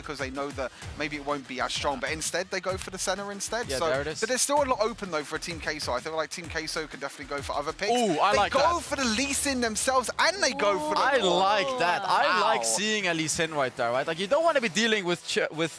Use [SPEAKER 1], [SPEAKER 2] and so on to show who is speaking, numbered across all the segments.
[SPEAKER 1] because they know that maybe it won't be as strong. But instead, they go for the center instead.
[SPEAKER 2] Yeah,
[SPEAKER 1] so,
[SPEAKER 2] there it is.
[SPEAKER 1] but there's still a lot open, though, for Team Queso. I feel like Team Queso could definitely go for other picks.
[SPEAKER 2] Ooh, I like that.
[SPEAKER 1] They go for the Lee Sin themselves, and they go for the...
[SPEAKER 2] I like that. I
[SPEAKER 1] Wow.
[SPEAKER 2] like seeing a Lee Sin right there, right? Like, you don't want to be dealing with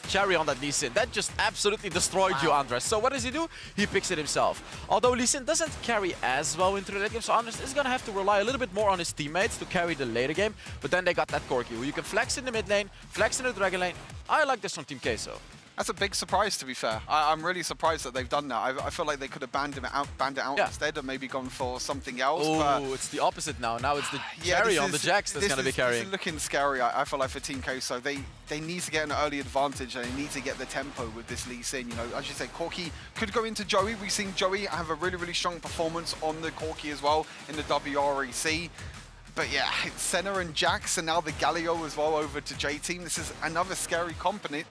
[SPEAKER 2] Cherry on that Lee Sin. That just absolutely destroyed you, Andres. So what does he do? He picks it himself. Although Lee Sin doesn't carry as well into the late game, so Andres is going to have to rely a little bit more on his teammates to carry the later game. But then they got that Corki, who you can flex in the mid lane, flex in the Dragon lane. I like this from Team Queso.
[SPEAKER 1] That's a big surprise, to be fair. I'm really surprised that they've done that. I feel like they could have banned it out instead, and maybe gone for something else.
[SPEAKER 2] Oh, it's the opposite now. Now it's the Cherry on the Jax that's going to be carrying.
[SPEAKER 1] This is looking scary, I feel like, for Team Queso. They need to get an early advantage, and they need to get the tempo with this Lee Sin. You know, as you said, Corki could go into Joey. We've seen Joey have a really, really strong performance on the Corki as well in the WREC. But yeah, Senna and Jax, and now the Galio as well over to J-Team. This is another scary comp, and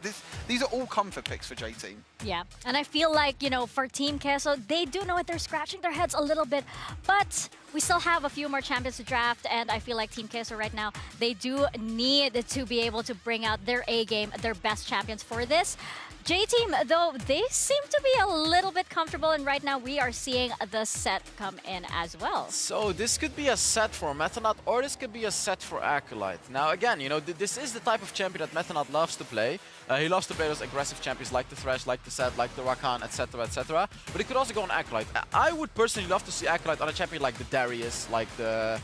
[SPEAKER 1] these are all comfort picks for J-Team.
[SPEAKER 3] Yeah, and I feel like, you know, for Team Queso, they do know it. They're scratching their heads a little bit, but we still have a few more champions to draft, and I feel like Team Queso right now, they do need to be able to bring out their A-game, their best champions for this. J-Team, though, they seem to be a little bit comfortable, and right now we are seeing the set come in as well.
[SPEAKER 2] So this could be a set for Metanaut, or this could be a set for Acolyte. Now again, you know, this is the type of champion that Metanaut loves to play. He loves to play those aggressive champions like the Thresh, like the Zed, like the Rakan, etc, etc. But he could also go on Acolyte. I would personally love to see Acolyte on a champion like the Darius, like the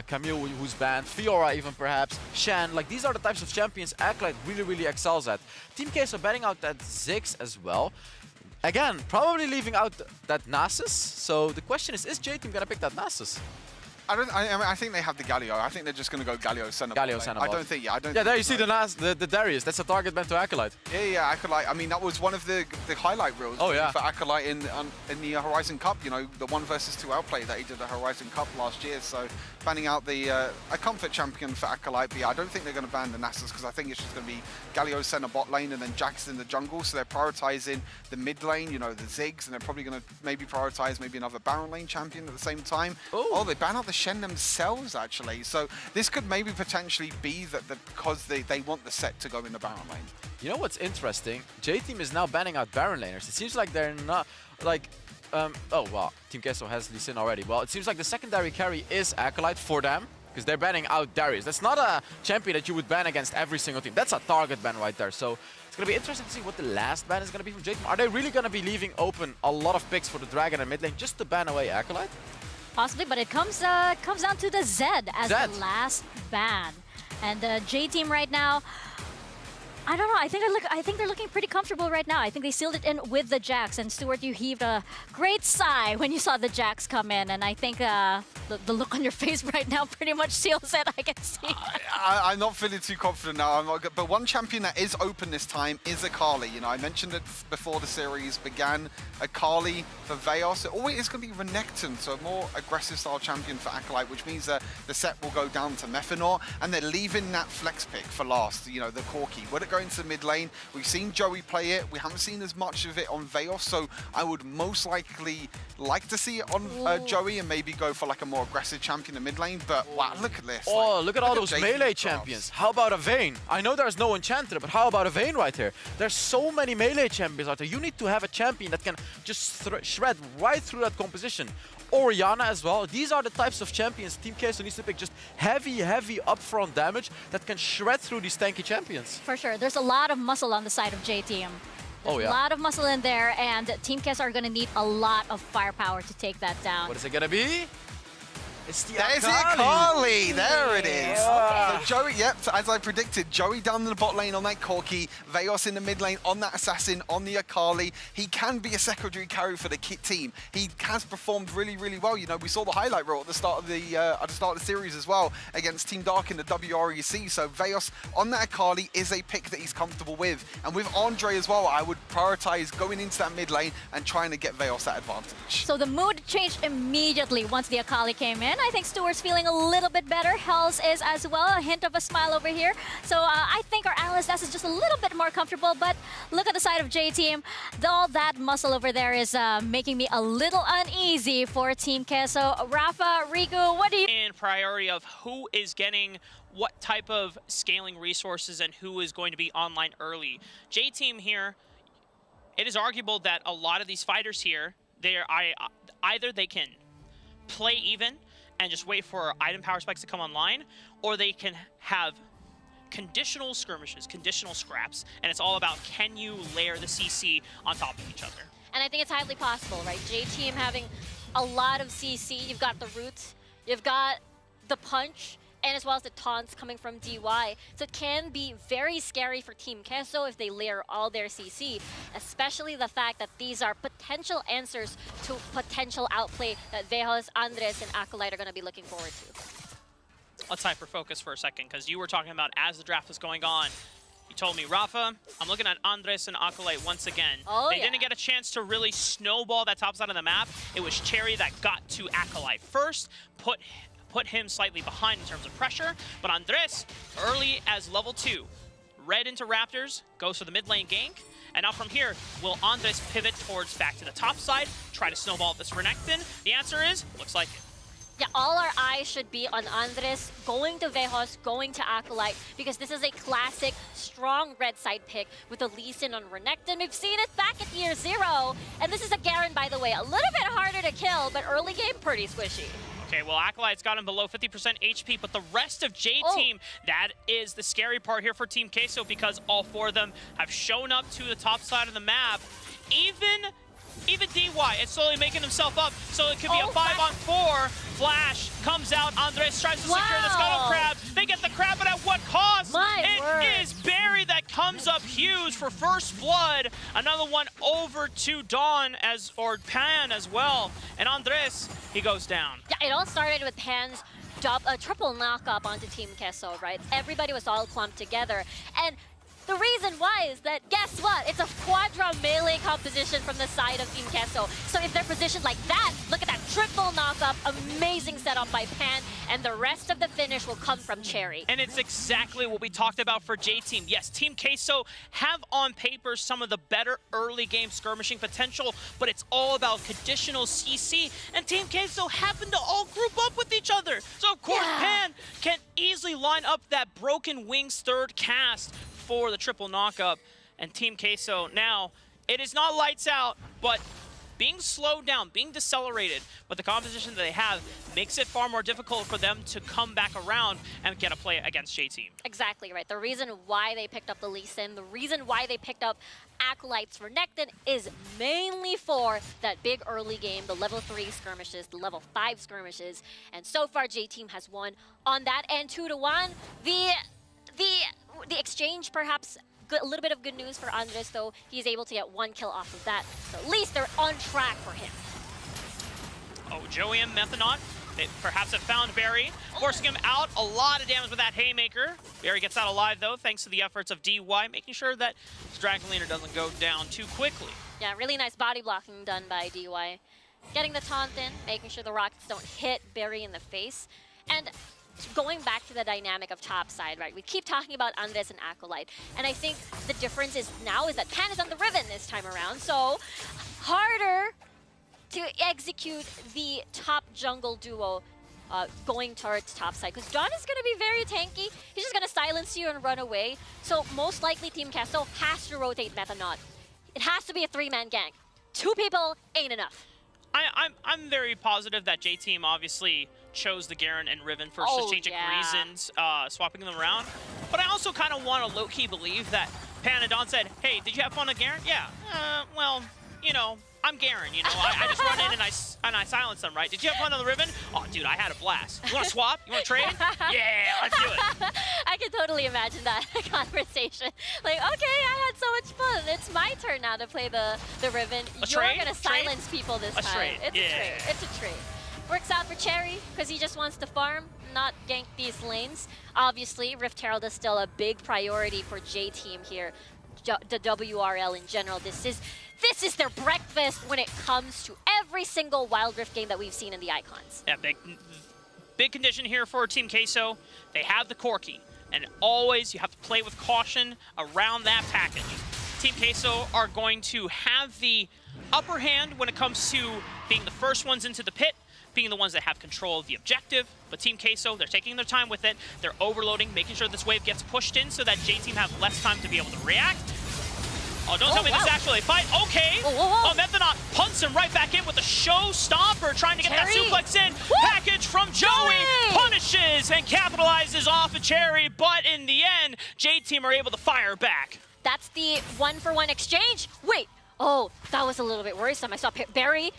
[SPEAKER 2] Camille, who's banned, Fiora even perhaps, Shen. Like, these are the types of champions Acolyte really, really excels at. Team Queso banning out that Ziggs as well. Again, probably leaving out that Nasus. So the question is J-Team gonna pick that Nasus?
[SPEAKER 1] I think they have the Galio. I think they're just going to go Galio Senna.
[SPEAKER 2] Galio Senna.
[SPEAKER 1] I don't think. Yeah,
[SPEAKER 2] there you see the Darius. That's a target meant to Acolyte.
[SPEAKER 1] Yeah, Acolyte. I mean, that was one of the highlight reels for Acolyte in the Horizon Cup. You know, the 1 versus 2 outplay that he did at Horizon Cup last year. So banning out the a comfort champion for Acolyte. But yeah, I don't think they're going to ban the Nasus, because I think it's just going to be Galio Senna bot lane and then Jax in the jungle. So they're prioritizing the mid lane. You know, the Ziggs, and they're probably going to maybe prioritize another Baron lane champion at the same time.
[SPEAKER 2] Ooh.
[SPEAKER 1] Oh, they ban out the Shen themselves, actually. So this could maybe potentially be that because they want the set to go in the Baron lane.
[SPEAKER 2] You know what's interesting? J-Team is now banning out Baron laners. It seems like they're not, like, oh, well, Team Queso has Lee Sin already. Well, it seems like the secondary carry is Acolyte for them, because they're banning out Darius. That's not a champion that you would ban against every single team. That's a target ban right there. So it's going to be interesting to see what the last ban is going to be from J-Team. Are they really going to be leaving open a lot of picks for the Dragon and mid lane just to ban away Acolyte?
[SPEAKER 3] Possibly, but it comes down to the Zed as the last ban. And J-Team right now, I don't know. I think they're looking pretty comfortable right now. I think they sealed it in with the Jax. And Stuart, you heaved a great sigh when you saw the Jax come in. And I think the look on your face right now pretty much seals it, I can see.
[SPEAKER 1] I'm not feeling too confident now. But one champion that is open this time is Akali. You know, I mentioned it before the series began. Akali for Veos. It's going to be Renekton, so a more aggressive style champion for Acolyte, which means that the set will go down to Methanor, and they're leaving that flex pick for last. You know, the Corki. Would it go into the mid lane? We've seen Joey play it. We haven't seen as much of it on Veos, so I would most likely like to see it on Joey and maybe go for like a more aggressive champion in mid lane. But wow, look at this.
[SPEAKER 2] Oh,
[SPEAKER 1] like,
[SPEAKER 2] look at all those melee champions. How about a Vayne? I know there's no Enchanter, but how about a Vayne right here? There's so many melee champions out there. You need to have a champion that can just shred right through that composition. Orianna as well. These are the types of champions Team Queso needs to pick. Just heavy upfront damage that can shred through these tanky champions.
[SPEAKER 3] For sure. There's a lot of muscle on the side of J-Team. There's a lot of muscle in there, and Team Queso are going to need a lot of firepower to take that down.
[SPEAKER 2] What is it going to be? It's the
[SPEAKER 1] Akali. There it is.
[SPEAKER 2] Yeah.
[SPEAKER 1] So Joey, so as I predicted, Joey down in the bot lane on that Corki, Veos in the mid lane on that Assassin, on the Akali. He can be a secondary carry for the Kit team. He has performed really, really well. You know, we saw the highlight reel at the start of the series as well against Team Dark in the WREC. So Veos on that Akali is a pick that he's comfortable with. And with Andre as well, I would prioritize going into that mid lane and trying to get Veos that advantage.
[SPEAKER 3] So the mood changed immediately once the Akali came in. I think Stuart's feeling a little bit better. Hells is as well. A hint of a smile over here. So I think our analyst is just a little bit more comfortable. But look at the side of J-Team. All that muscle over there is making me a little uneasy for Team Queso. Rafa, Riku, what do you...
[SPEAKER 4] understand priority of who is getting what type of scaling resources and who is going to be online early. J-Team here, it is arguable that a lot of these fighters here, either they can play even and just wait for item power spikes to come online, or they can have conditional skirmishes, conditional scraps, and it's all about can you layer the CC on top of each other.
[SPEAKER 3] And I think it's highly possible, right? J-Team having a lot of CC, you've got the roots, you've got the punch, and as well as the taunts coming from DY. So it can be very scary for Team Queso if they layer all their CC, especially the fact that these are potential answers to potential outplay that Vejos, Andres, and Acolyte are going to be looking forward to.
[SPEAKER 4] Let's hyper-focus for a second, because you were talking about as the draft was going on, you told me, Rafa, I'm looking at Andres and Acolyte once again. They didn't get a chance to really snowball that top side of the map. It was Cherry that got to Acolyte first, put him slightly behind in terms of pressure, but Andres, early as level 2, red into Raptors, goes for the mid lane gank, and now from here, will Andres pivot towards back to the top side, try to snowball this Renekton? The answer is, looks like it.
[SPEAKER 3] Yeah, all our eyes should be on Andres, going to Vejos, going to Acolyte, because this is a classic, strong red side pick with a Lee Sin on Renekton. We've seen it back at year 0, and this is a Garen, by the way, a little bit harder to kill, but early game, pretty squishy.
[SPEAKER 4] Okay, well, Acolyte's got him below 50% HP, but the rest of J-Team, that is the scary part here for Team Queso, because all 4 of them have shown up to the top side of the map. Even DY is slowly making himself up, so it could be a 5-on-4. Flash comes out, Andres tries to secure the Scuttle Crab. They get the crab, but at what cost? It is Barry that comes up huge for first blood. Another one over to Dawn, or Pan as well. And Andres, he goes down.
[SPEAKER 3] Yeah, it all started with Pan's triple knock-up onto Team Queso, right? Everybody was all clumped together. And the reason why is that, guess what? It's a quadra melee composition from the side of Team Queso. So if they're positioned like that, look at that triple knockup, amazing setup by Pan, and the rest of the finish will come from Cherry.
[SPEAKER 4] And it's exactly what we talked about for J-Team. Yes, Team Queso have on paper some of the better early game skirmishing potential, but it's all about conditional CC, and Team Queso happen to all group up with each other. So of course Pan can easily line up that Broken Wings third cast for the triple knockup, and Team Queso now, it is not lights out, but being slowed down, being decelerated, but the composition that they have makes it far more difficult for them to come back around and get a play against J-Team.
[SPEAKER 3] Exactly right. The reason why they picked up the Lee Sin, the reason why they picked up Acolytes for Renekton is mainly for that big early game, the level 3 skirmishes, the level 5 skirmishes, and so far J-Team has won on that end 2-1. The exchange, perhaps a little bit of good news for Andres, though. He's able to get 1 kill off of that. So at least they're on track for him.
[SPEAKER 4] Oh, Joey and Methanot, they perhaps have found Barry, forcing him out. A lot of damage with that Haymaker. Barry gets out alive, though, thanks to the efforts of DY, making sure that his Dragon Leader doesn't go down too quickly.
[SPEAKER 3] Yeah, really nice body blocking done by DY. Getting the taunt in, making sure the rockets don't hit Barry in the face. And going back to the dynamic of top side, right? We keep talking about Andres and Acolyte, and I think the difference is now is that Pan is on the Riven this time around, so harder to execute the top jungle duo going towards top side, because John is going to be very tanky. He's just going to silence you and run away, so most likely Team Queso has to rotate Methanot. It has to be a 3-man gank. 2 people ain't enough.
[SPEAKER 4] I'm very positive that J-Team obviously chose the Garen and Riven for strategic reasons, swapping them around. But I also kind of want to low-key believe that Pan and Don said, hey, did you have fun with Garen? Yeah. Well, you know, I'm Garen, you know. I just run in and I silence them, right? Did you have fun on the Riven? Oh, dude, I had a blast. You want to swap? You want to trade? Yeah, let's do it.
[SPEAKER 3] I can totally imagine that conversation. Like, okay, I had so much fun. It's my turn now to play the Riven. You're going to silence people this time. It's a trade. It's a trade. Works out for Cherry because he just wants to farm, not gank these lanes. Obviously, Rift Herald is still a big priority for J-Team here. The WRL in general. This is their breakfast when it comes to every single Wild Rift game that we've seen in the Icons.
[SPEAKER 4] Yeah, big condition here for Team Queso. They have the Corki, and always you have to play with caution around that package. Team Queso are going to have the upper hand when it comes to being the first ones into the pit. being the ones that have control of the objective. But Team Queso, they're taking their time with it. They're overloading, making sure this wave gets pushed in so that J-Team have less time to be able to react. Oh, don't tell me this is actually a fight. Okay. Oh, Methanot punts him right back in with a showstopper, trying to get that suplex in. Package from Joey. Punishes and capitalizes off of Cherry, but in the end, J-Team are able to fire back.
[SPEAKER 5] That's the 1-for-1 exchange. Wait. Oh, that was a little bit worrisome. I saw Barry.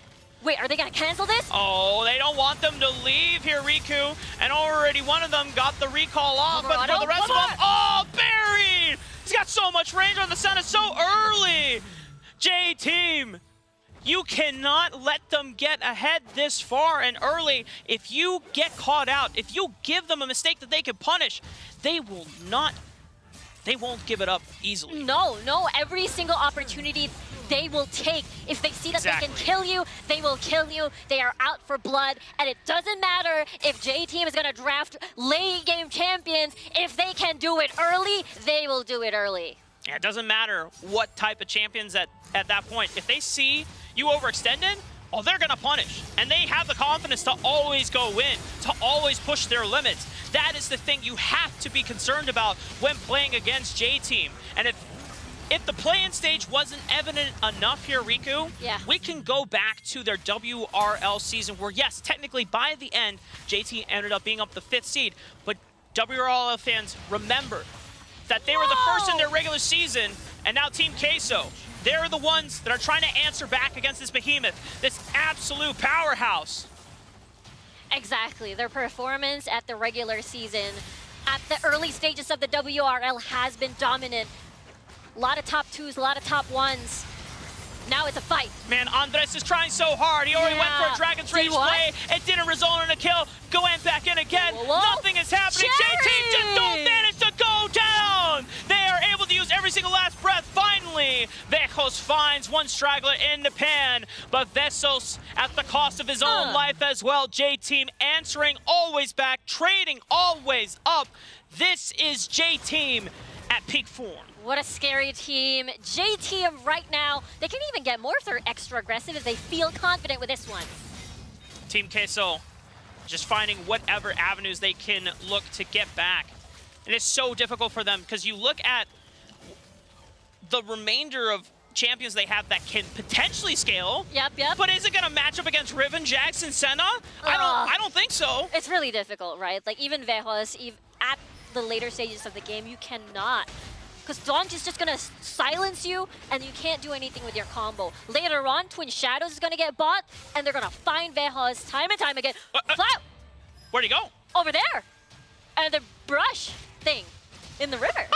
[SPEAKER 5] Wait, are they going to cancel this?
[SPEAKER 4] Oh, they don't want them to leave here, Riku. And already one of them got the recall off, but for the rest of them, oh, Barry! He's got so much range on the Senna so early. J-Team, you cannot let them get ahead this far and early. If you get caught out, if you give them a mistake that they can punish, they won't give it up easily.
[SPEAKER 5] No, every single opportunity they will take. If they see that they can kill you, they will kill you. They are out for blood, and it doesn't matter if J-Team is gonna draft late game champions. If they can do it early, they will do it early.
[SPEAKER 4] Yeah, it doesn't matter what type of champions at that point. If they see you overextended, oh, they're gonna punish. And they have the confidence to always go in, to always push their limits. That is the thing you have to be concerned about when playing against J-Team. And if the play-in stage wasn't evident enough here, Riku, we can go back to their WRL season where, yes, technically by the end, J-Team ended up being up the 5th seed, but WRL fans remember that they were the first in their regular season, and now Team Queso, they're the ones that are trying to answer back against this behemoth, this absolute powerhouse.
[SPEAKER 5] Exactly. Their performance at the regular season, at the early stages of the WRL, has been dominant. A lot of top 2s, a lot of top 1s. Now it's a fight.
[SPEAKER 4] Man, Andres is trying so hard. He already went for a Dragon's Rage play. It didn't result in a kill. Going back in again. Nothing is happening. J-Team just don't manage to go down. They are able to use every single last breath. Finally, Vejos finds one straggler in the pan. But Vesos, at the cost of his own life as well. J-Team answering always back, trading always up. This is J-Team at peak form.
[SPEAKER 5] What a scary team. J-Team right now, they can even get more if they're extra aggressive if they feel confident with this one.
[SPEAKER 4] Team Queso just finding whatever avenues they can look to get back. And it's so difficult for them because you look at the remainder of champions they have that can potentially scale.
[SPEAKER 5] Yep.
[SPEAKER 4] But is it going to match up against Riven, Jax, and Senna? I don't think so.
[SPEAKER 5] It's really difficult, right? Like even Vejos, at the later stages of the game, you cannot. Because Donk is just going to silence you, and you can't do anything with your combo. Later on, Twin Shadows is going to get bought, and they're going to find Vejos time and time again.
[SPEAKER 4] Where'd he go?
[SPEAKER 5] Over there. And the brush thing in the river.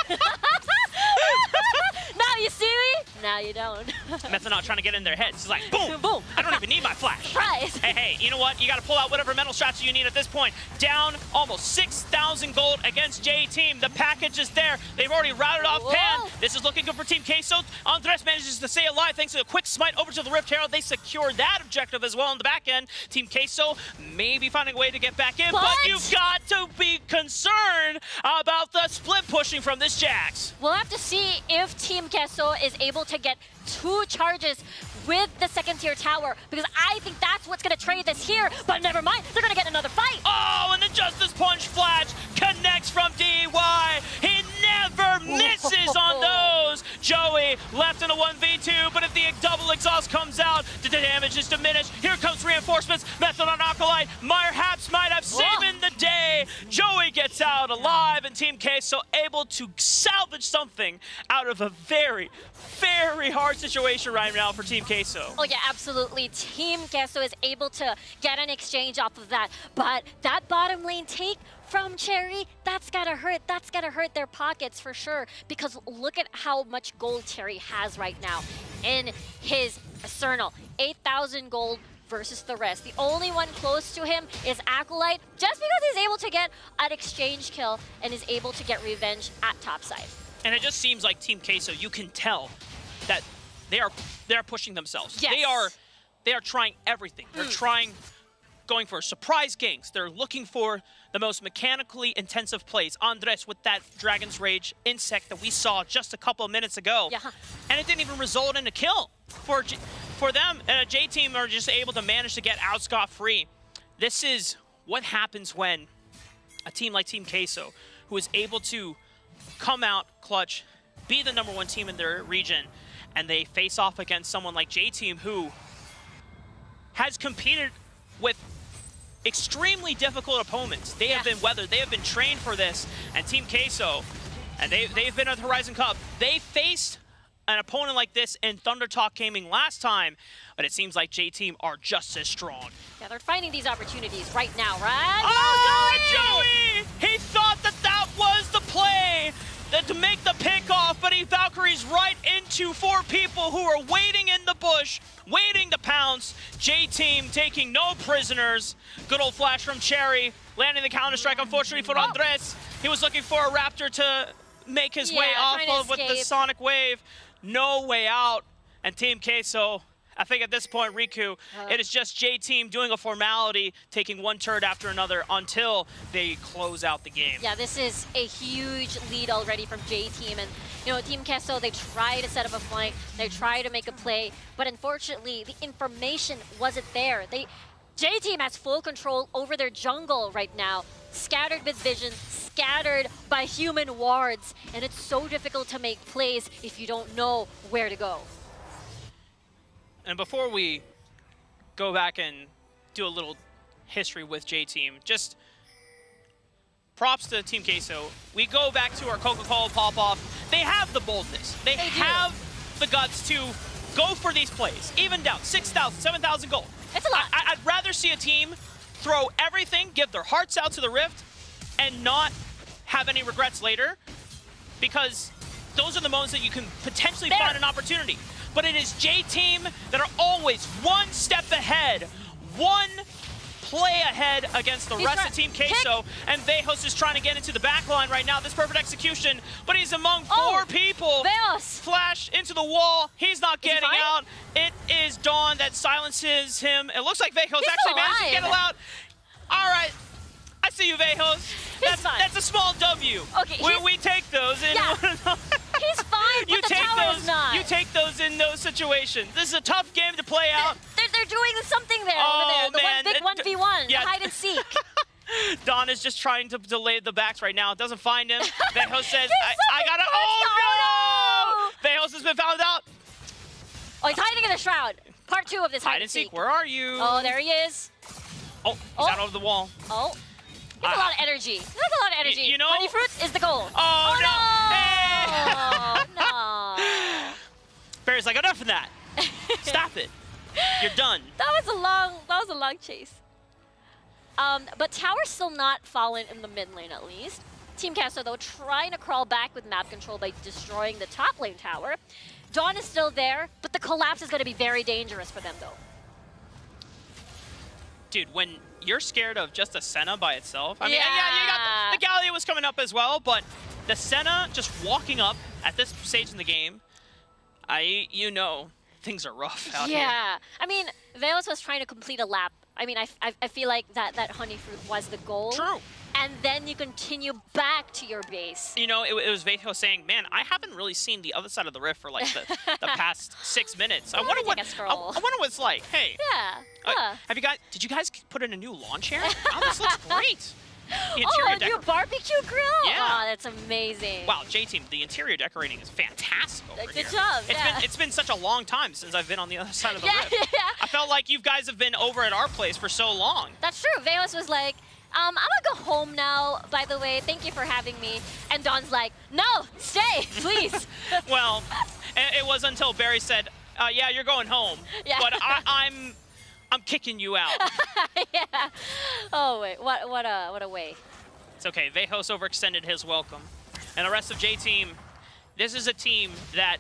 [SPEAKER 5] Now you see me? Now you don't.
[SPEAKER 4] Methanol trying to get in their heads. He's like, boom, boom. I don't even need my flash.
[SPEAKER 5] Surprise.
[SPEAKER 4] Hey, you know what? You got to pull out whatever mental strategy you need at this point. Down almost 6,000 gold against J-Team. The package is there. They've already routed off Pan. This is looking good for Team Queso. Andres manages to stay alive thanks to a quick smite over to the Rift Herald. They secured that objective as well on the back end. Team Queso maybe finding a way to get back in, but you've got to be concerned about the split pushing from this Jax.
[SPEAKER 5] We'll have to see if Team Queso is able to get 2 charges with the second tier tower, because I think that's what's going to trade this here, but never mind, they're going to get another fight.
[SPEAKER 4] Oh, and the Justice Punch flash connects from DY. He never misses on those. Joey left in a 1v2, but if the double exhaust comes out, the damage is diminished. Here comes reinforcements. Method on Acolyte, perhaps might have saved the day. Joey gets out alive, and Team Queso able to salvage something out of a very, very hard situation right now for Team Queso.
[SPEAKER 5] Oh yeah, absolutely. Team Queso is able to get an exchange off of that, but that bottom lane take from Cherry, that's gotta hurt. That's gotta hurt their pockets for sure, because look at how much gold Cherry has right now in his Eternal. 8,000 gold versus the rest. The only one close to him is Acolyte, just because he's able to get an exchange kill and is able to get revenge at topside.
[SPEAKER 4] And it just seems like Team Queso, you can tell that they are pushing themselves.
[SPEAKER 5] Yes.
[SPEAKER 4] They are trying everything. They're going for surprise ganks. They're looking for the most mechanically intensive plays. Andres with that Dragon's Rage insect that we saw just a couple of minutes ago. And it didn't even result in a kill for them. J-Team are just able to manage to get out scot-free. this is what happens when a team like Team Queso, who is able to come out clutch, be the #1 team in their region, and they face off against someone like J-Team, who has competed with extremely difficult opponents. They have been weathered, they have been trained for this, and Team Queso, and they've been at the Horizon Cup. They faced an opponent like this in Thunder Talk Gaming last time, but it seems like J-Team are just as strong.
[SPEAKER 5] Yeah, they're finding these opportunities right now, right?
[SPEAKER 4] Oh, Joey! He thought that that was the play to make the pick-off, but he Valkyries right into 4 people who are waiting in the bush, waiting to pounce. J-Team taking no prisoners. Good old flash from Cherry, landing the counter-strike, unfortunately for Andres. He was looking for a Raptor to make his way off of with the Sonic Wave. No way out. And Team Queso, I think at this point, Riku, it is just J-Team doing a formality, taking one turret after another until they close out the game.
[SPEAKER 5] Yeah, this is a huge lead already from J-Team. And, you know, Team Queso, they try to set up a flank, they try to make a play, but unfortunately, the information wasn't there. J-Team has full control over their jungle right now, scattered with vision, scattered by human wards, and it's so difficult to make plays if you don't know where to go.
[SPEAKER 4] And before we go back and do a little history with J-Team, just props to Team Queso. We go back to our Coca-Cola pop-off. They have the boldness. They have the guts to go for these plays. Even down 6,000, 7,000 gold.
[SPEAKER 5] It's a lot.
[SPEAKER 4] I'd rather see a team throw everything, give their hearts out to the Rift, and not have any regrets later, because those are the moments that you can potentially find an opportunity. But it is J-Team that are always one step ahead, one play ahead against the rest of Team Queso. And Vejos is trying to get into the back line right now. This perfect execution, but he's among 4 people.
[SPEAKER 5] Vejos!
[SPEAKER 4] Flash into the wall. He's not getting out. It is Dawn that silences him. It looks like Vejos actually managed to get out. All right. I see you, Vejos. That's a small W.
[SPEAKER 5] Okay,
[SPEAKER 4] we take those. And
[SPEAKER 5] he's fine, but the tower is not.
[SPEAKER 4] You take those in those situations. This is a tough game to play out.
[SPEAKER 5] They're doing something there over there. The one big 1v1, the hide and seek.
[SPEAKER 4] Don is just trying to delay the backs right now. Doesn't find him. Vejos says, I gotta.
[SPEAKER 5] Oh,
[SPEAKER 4] no! Vejos has been found out.
[SPEAKER 5] Oh, he's hiding in the shroud. Part 2 of this hide and seek.
[SPEAKER 4] Where are you?
[SPEAKER 5] Oh, there he is.
[SPEAKER 4] Oh, he's out over the wall.
[SPEAKER 5] Oh. He has a lot of energy. He has a lot of energy.
[SPEAKER 4] You know,
[SPEAKER 5] Honey fruit is the goal.
[SPEAKER 4] Oh no!
[SPEAKER 5] Hey. No.
[SPEAKER 4] Barry's like, enough of that. Stop it. You're done.
[SPEAKER 5] That was a long chase. But tower's still not fallen in the mid lane at least. Team Queso though trying to crawl back with map control by destroying the top lane tower. Dawn is still there, but the collapse is going to be very dangerous for them though.
[SPEAKER 4] Dude, when you're scared of just a Senna by itself, I mean, yeah, you got the Gallia was coming up as well, but the Senna just walking up at this stage in the game, you know, things are rough out here.
[SPEAKER 5] Yeah, I mean, Vejos was trying to complete a lap. I mean, I feel like that honey fruit was the goal.
[SPEAKER 4] True.
[SPEAKER 5] And then you continue back to your base.
[SPEAKER 4] You know, it was Vejos saying, man, I haven't really seen the other side of the rift for like the past 6 minutes. I wonder what it's like. Hey.
[SPEAKER 5] Yeah.
[SPEAKER 4] Did you guys put in a new lawn chair? Oh, this looks great.
[SPEAKER 5] A new barbecue grill?
[SPEAKER 4] Yeah.
[SPEAKER 5] Oh, that's amazing.
[SPEAKER 4] Wow, J-Team, the interior decorating is fantastic over here.
[SPEAKER 5] Good job,
[SPEAKER 4] It's been such a long time since I've been on the other side of the rift. I felt like you guys have been over at our place for so long.
[SPEAKER 5] That's true. Vejos was like, I'm gonna go home now, by the way. Thank you for having me. And Dawn's like, no, stay, please.
[SPEAKER 4] Well, it was until Barry said, yeah, you're going home.
[SPEAKER 5] Yeah.
[SPEAKER 4] But I'm kicking you out.
[SPEAKER 5] Yeah. Oh wait, what a way.
[SPEAKER 4] It's okay. Vejos overextended his welcome. And the rest of J-Team, this is a team that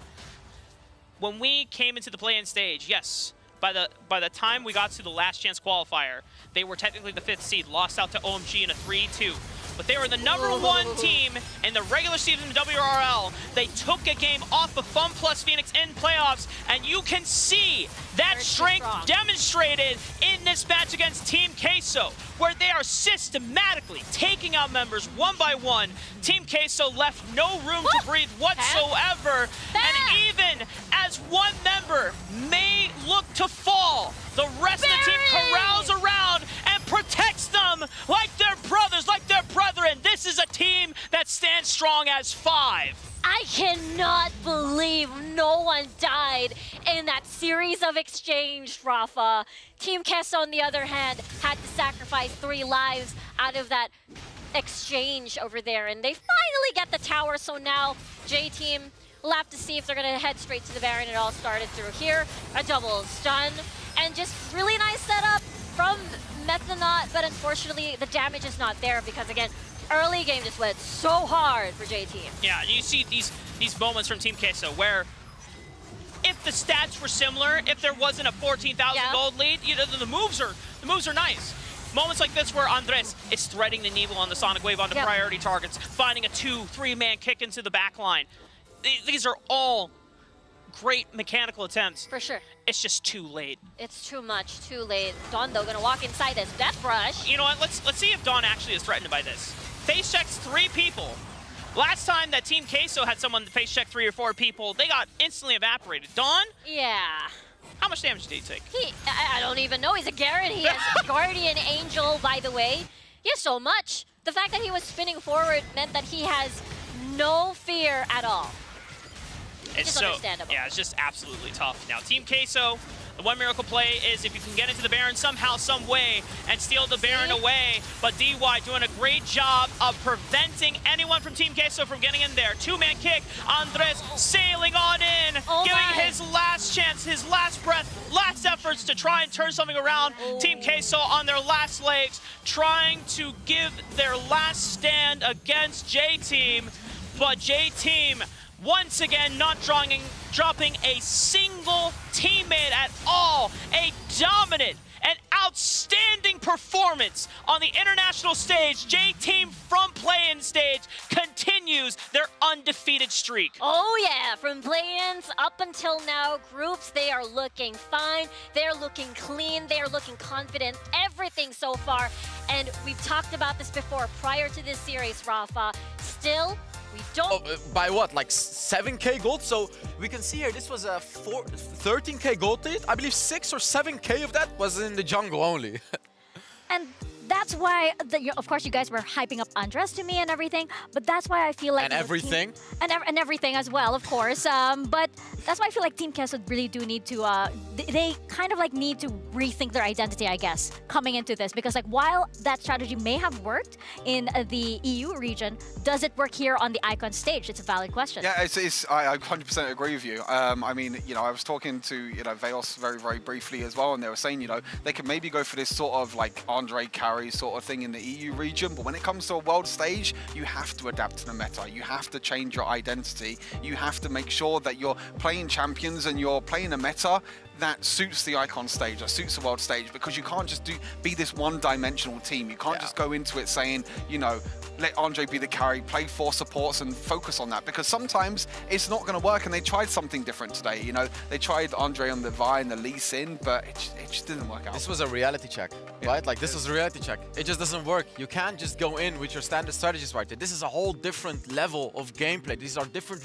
[SPEAKER 4] when we came into the play-in stage, yes, by the time we got to the last chance qualifier, they were technically the 5th seed, lost out to OMG in a 3-2. But they were the #1 team in the regular season of WRL. They took a game off of Fun Plus Phoenix in playoffs, and you can see that strength demonstrated in this match against Team Queso, where they are systematically taking out members one by one. Team Queso left no room to breathe whatsoever, and even as one member may look to fall, the rest of the team corrals around and protects strong as 5.
[SPEAKER 5] I cannot believe no one died in that series of exchange, Rafa. Team Queso, on the other hand, had to sacrifice 3 lives out of that exchange over there, and they finally get the tower, so now J-Team will have to see if they're gonna head straight to the Baron. It all started through here, a double stun, and just really nice setup from Methanot, but unfortunately the damage is not there because, again, early game just went so hard for J-Team.
[SPEAKER 4] Yeah, and you see these moments from Team Queso where if the stats were similar, if there wasn't a 14,000 gold lead, you know, the moves are nice. Moments like this where Andres is threading the needle on the Sonic Wave onto priority targets, finding a 2-3-man kick into the back line. These are all great mechanical attempts.
[SPEAKER 5] For sure.
[SPEAKER 4] It's just too late.
[SPEAKER 5] It's too much, too late. Dawn, though, gonna walk inside this Death Rush.
[SPEAKER 4] You know what, let's see if Dawn actually is threatened by this. Face checks 3 people. Last time that Team Queso had someone face check 3 or 4 people, they got instantly evaporated. Dawn?
[SPEAKER 5] Yeah.
[SPEAKER 4] How much damage did he take?
[SPEAKER 5] I don't even know. He's a Garen. He has Guardian Angel, by the way. He has so much. The fact that he was spinning forward meant that he has no fear at all.
[SPEAKER 4] It's
[SPEAKER 5] just understandable.
[SPEAKER 4] Yeah, it's just absolutely tough. Now, Team Queso, the one miracle play is if you can get into the Baron somehow, some way, and steal the Baron away. But DY doing a great job of preventing anyone from Team Queso from getting in there. 2-man kick. Andres sailing on in, giving his last chance, his last breath, last efforts to try and turn something around. Team Queso on their last legs, trying to give their last stand against J-Team. But J-Team, once again, not dropping a single teammate at all. A dominant and outstanding performance on the international stage. J-Team from play-in stage continues their undefeated streak.
[SPEAKER 5] Oh yeah, from play-ins up until now, groups, they are looking fine. They're looking clean. They're looking confident. Everything so far. And we've talked about this before prior to this series, Rafa. Still, we don't...
[SPEAKER 2] By what, like 7k gold? So we can see here, this was a 13k gold lead. I believe 6 or 7k of that was in the jungle only.
[SPEAKER 3] And that's why, of course, you guys were hyping up Andres to me and everything, but that's why I feel like...
[SPEAKER 2] And everything.
[SPEAKER 3] And everything as well, of course. But that's why I feel like Team Queso really do need to... they kind of like need to rethink their identity, I guess, coming into this. Because like while that strategy may have worked in the EU region, does it work here on the Icon stage? It's a valid question.
[SPEAKER 1] Yeah, I 100% agree with you. I mean, you know, I was talking to, you know, Veos very, very briefly as well, and they were saying, you know, they could maybe go for this sort of like Andre carry sort of thing in the EU region, but when it comes to a world stage, you have to adapt to the meta. You have to change your identity. You have to make sure that you're playing champions and you're playing a meta that suits the Icon stage, that suits the world stage, because you can't just be this one-dimensional team. You can't just go into it saying, you know, let Andre be the carry, play 4 supports and focus on that, because sometimes it's not going to work, and they tried something different today. You know, they tried Andre on the Vi and the Lee Sin, but it just didn't work out.
[SPEAKER 2] This was a reality check, right? Like, this was a reality check. It just doesn't work. You can't just go in with your standard strategies right there. This is a whole different level of gameplay. These are different